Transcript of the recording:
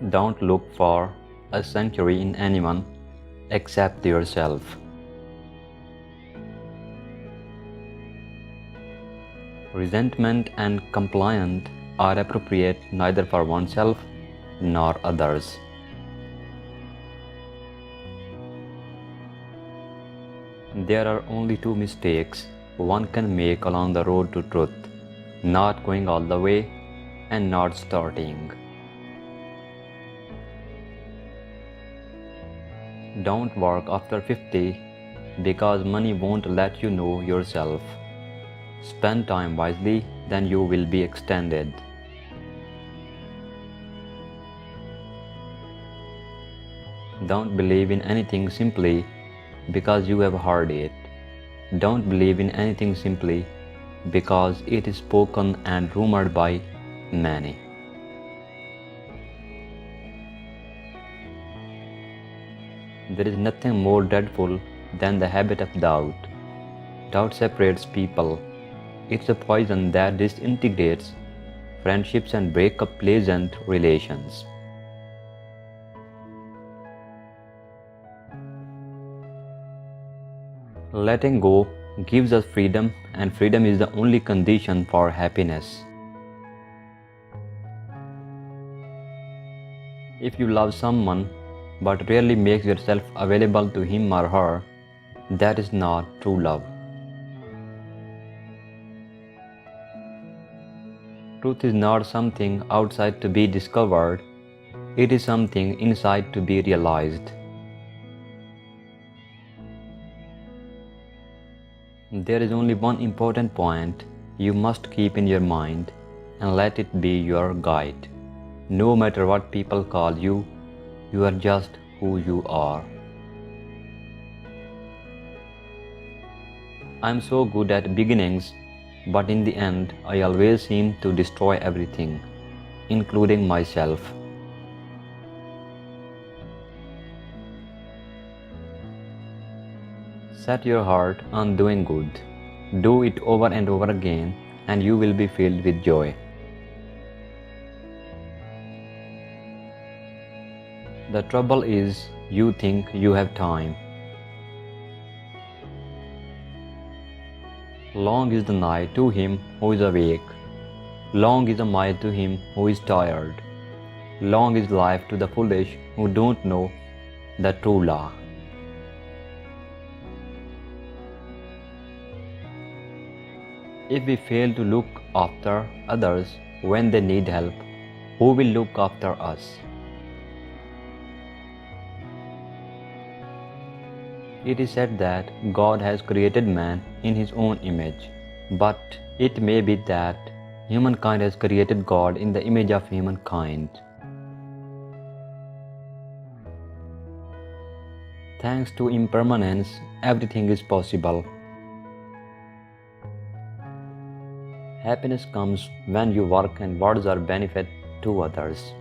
Don't look for a sanctuary in anyone except yourself. Resentment and complaint are appropriate neither for oneself nor others. There are only two mistakes one can make along the road to truth: not going all the way and not starting. Don't work after 50 because money won't let you know yourself. Spend time wisely, then you will be extended. Don't believe in anything simply because you have heard it. Don't believe in anything simply because it is spoken and rumored by many. There is nothing more dreadful than the habit of doubt. Doubt separates people. It's a poison that disintegrates friendships and breaks up pleasant relations. Letting go gives us freedom, and freedom is the only condition for happiness. If you love someone but rarely makes yourself available to him or her, that is not true love. Truth is not something outside to be discovered, it is something inside to be realized. There is only one important point you must keep in your mind and let it be your guide. No matter what people call you, you are just who you are. I am so good at beginnings, but in the end, I always seem to destroy everything, including myself. Set your heart on doing good. Do it over and over again, and you will be filled with joy. The trouble is, you think you have time. Long is the night to him who is awake. Long is the mile to him who is tired. Long is life to the foolish who don't know the true law. If we fail to look after others when they need help, who will look after us? It is said that God has created man in his own image, but it may be that humankind has created God in the image of humankind. Thanks to impermanence, everything is possible. Happiness comes when you work and words are benefit to others.